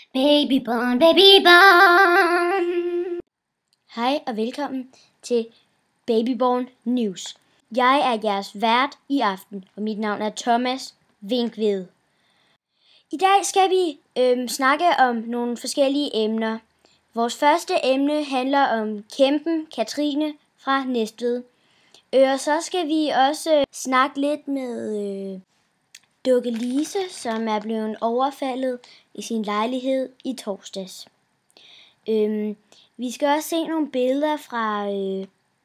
Babyborn, babyborn. Hej og velkommen til Babyborn News. Jeg er jeres vært i aften, og mit navn er Thomas Vinkved. I dag skal vi snakke om nogle forskellige emner. Vores første emne handler om kæmpen Katrine fra Næstved. Og så skal vi også snakke lidt med Dukke Lise, som er blevet overfaldet i sin lejlighed i torsdags. Vi skal også se nogle billeder fra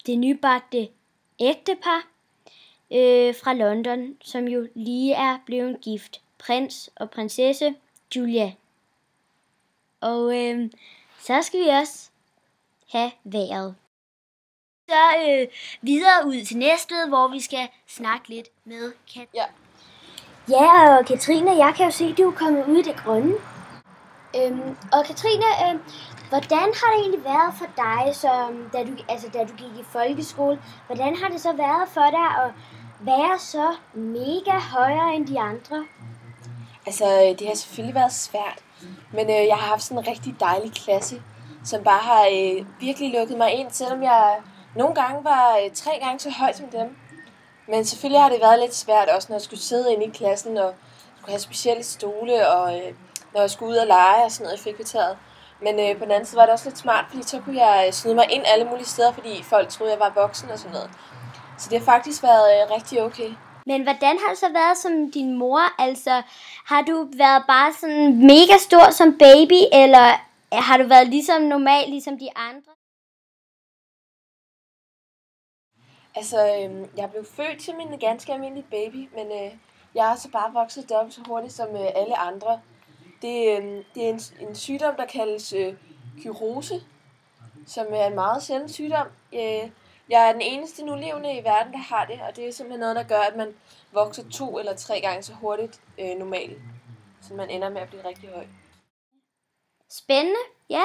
det nybagte ægtepar fra London, som jo lige er blevet gift. Prins og prinsesse Julia. Og så skal vi også have vejret. Så videre ud til Næstved, hvor vi skal snakke lidt med Kat. Ja, og Katrine, jeg kan jo se, at du er kommet ud i det grønne. Og Katrine, hvordan har det egentlig været for dig, da du gik i folkeskole? Hvordan har det så været for dig at være så mega højere end de andre? Altså, det har selvfølgelig været svært, men jeg har haft sådan en rigtig dejlig klasse, som bare har virkelig lukket mig ind, selvom jeg nogle gange var 3 gange så høj som dem. Men selvfølgelig har det været lidt svært også, når jeg skulle sidde inde i klassen og skulle have specielle stole, og når jeg skulle ud og lege og sådan noget i frikvarteret. Men på den anden side var det også lidt smart, fordi så kunne jeg snyde mig ind alle mulige steder, fordi folk troede, jeg var voksen og sådan noget. Så det har faktisk været rigtig okay. Men hvordan har det så været som din mor? Altså, har du været bare sådan mega stor som baby, eller har du været ligesom normal, ligesom de andre? Altså, jeg blev født som en ganske almindelig baby, men jeg har så bare vokset dobbelt så hurtigt som alle andre. Det er en sygdom, der kaldes kyrose, som er en meget sjælden sygdom. Jeg er den eneste nulevende i verden, der har det, og det er simpelthen noget, der gør, at man vokser 2 eller 3 gange så hurtigt normalt, så man ender med at blive rigtig høj. Spændende, ja.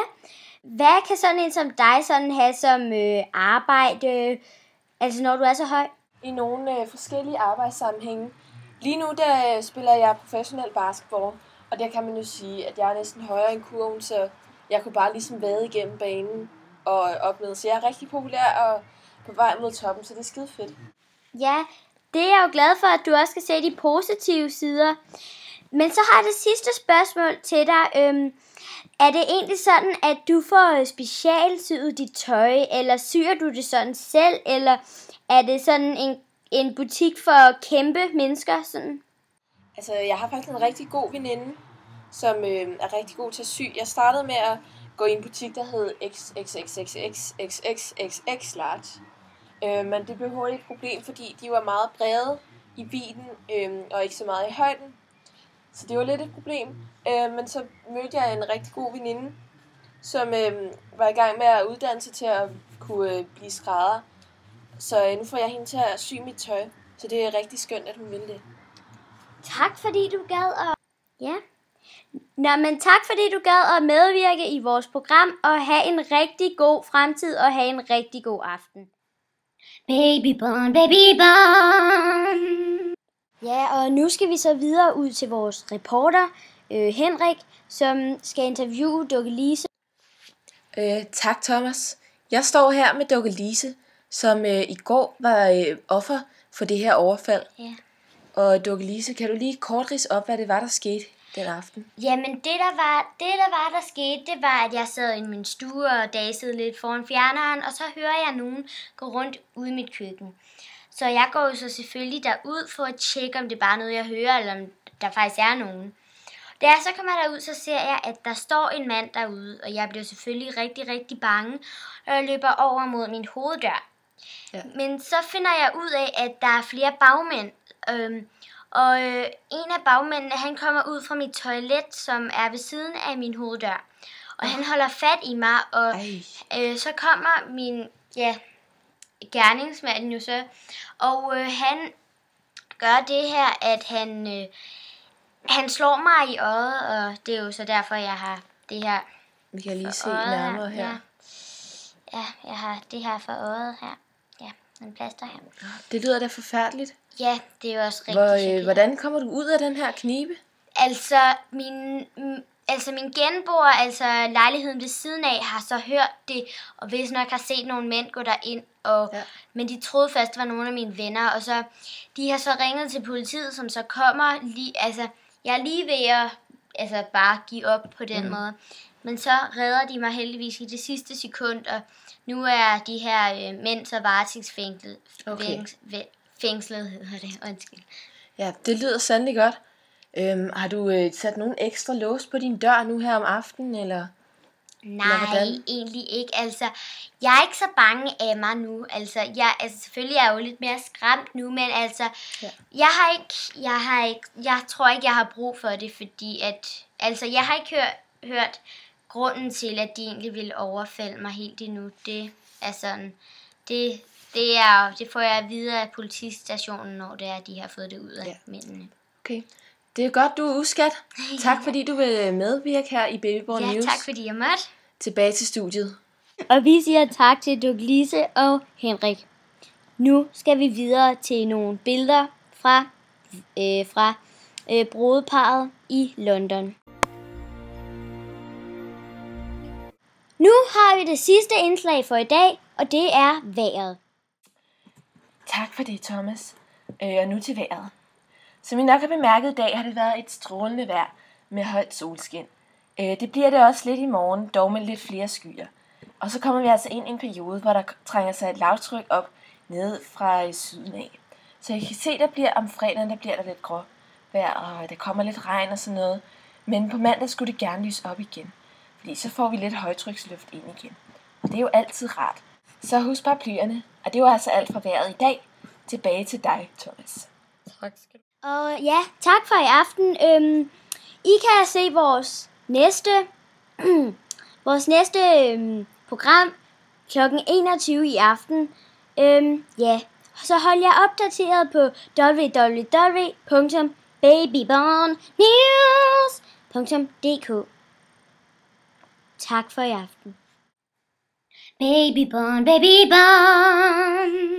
Hvad kan sådan en som dig sådan have som arbejde, altså når du er så høj? I nogle forskellige arbejdssammenhænge. Lige nu der spiller jeg professionel basketball, og der kan man jo sige, at jeg er næsten højere end kurven, så jeg kunne bare ligesom vade igennem banen og op med. Så jeg er rigtig populær og på vej mod toppen, så det er skide fedt. Ja, det er jeg jo glad for, at du også skal se de positive sider. Men så har jeg det sidste spørgsmål til dig. Er det egentlig sådan, at du får specialsyet dit tøj, eller syr du det sådan selv, eller er det sådan en butik for kæmpe mennesker? Sådan? Altså, jeg har faktisk en rigtig god veninde, som er rigtig god til at sy. Jeg startede med at gå i en butik, der hed XXXXXXXX large. Men det blev hurtigt et problem, fordi de var meget brede i vidden og ikke så meget i højden. Så det var lidt et problem. Men så mødte jeg en rigtig god veninde, som var i gang med at uddanne sig til at kunne blive skrædder. Så nu får jeg hende til at sy mit tøj. Så det er rigtig skønt, at hun vil det. Tak fordi du gad at... Ja. Nå, men tak fordi du gad at medvirke i vores program, og have en rigtig god fremtid, og have en rigtig god aften. Babyborn, babyborn. Ja, og nu skal vi så videre ud til vores reporter, Henrik, som skal interviewe Dukke Lise. Tak, Thomas. Jeg står her med Dukke Lise, som i går var offer for det her overfald. Ja. Og Dukke Lise, kan du lige kort ridse op, hvad det var, der skete den aften? Jamen, det der skete, det var, at jeg sad i min stue og dasede lidt foran fjerneren, og så hører jeg nogen gå rundt ude i mit køkken. Så jeg går jo så selvfølgelig derud for at tjekke, om det bare er noget, jeg hører, eller om der faktisk er nogen. Da jeg så kommer derud, så ser jeg, at der står en mand derude, og jeg bliver selvfølgelig rigtig, rigtig bange, og jeg løber over mod min hoveddør. Ja. Men så finder jeg ud af, at der er flere bagmænd, og en af bagmændene, han kommer ud fra mit toilet, som er ved siden af min hoveddør. Og han holder fat i mig, og så kommer min gerningsmand jo så. Og han gør det her, at han slår mig i øjet, og det er jo så derfor, jeg har det her. Vi kan lige se nærmere her. Ja, jeg har det her for øjet her. Ja, en plaster her. Det lyder da forfærdeligt. Ja, det er jo også rigtig Hvordan kommer du ud af den her knibe? Altså, altså min genboer, altså lejligheden ved siden af, har så hørt det, og hvis nok har set nogle mænd gå derind, men de troede først, det var nogle af mine venner, og så de har så ringet til politiet, som så kommer jeg er lige ved at bare give op på den måde. Men så redder de mig heldigvis i det sidste sekund, og nu er de her mænd så varetægtsfængslet. Fængslet hedder det, undskyld. Ja, det lyder sandelig godt. Har du sat nogen ekstra lås på din dør nu her om aftenen, eller? Nej, egentlig ikke. Altså, jeg er ikke så bange af mig nu. Altså, selvfølgelig er jeg jo lidt mere skræmt nu, men altså, jeg tror ikke, jeg har brug for det, fordi jeg har ikke hørt grunden til, at de egentlig ville overfalde mig helt endnu. Det er sådan, det får jeg at vide af politistationen, når det er, de har fået det ud af mændene. Okay. Det er godt, du er uskat. Tak fordi du vil medvirke her i Babyborn News. Ja, tak fordi jeg måtte. Tilbage til studiet. Og vi siger tak til Doglise og Henrik. Nu skal vi videre til nogle billeder fra brudeparret i London. Nu har vi det sidste indslag for i dag, og det er vejret. Tak for det, Thomas. Og nu til vejret. Som I nok har bemærket i dag, har det været et strålende vejr med højt solskin. Det bliver det også lidt i morgen, dog med lidt flere skyer. Og så kommer vi altså ind i en periode, hvor der trænger sig et lavtryk op nede fra syden af. Så I kan se, om fredagen der bliver der lidt gråvejr, og der kommer lidt regn og sådan noget. Men på mandag skulle det gerne lyse op igen, fordi så får vi lidt højtryksluft ind igen. Og det er jo altid rart. Så husk paraplyerne, og det var altså alt fra vejret i dag. Tilbage til dig, Thomas. Tak skal du. Og ja, tak for i aften. I kan se vores næste program kl. 21 i aften. Så hold jer opdateret på www.babybornnews.dk. Tak for i aften. Babyborn, babyborn.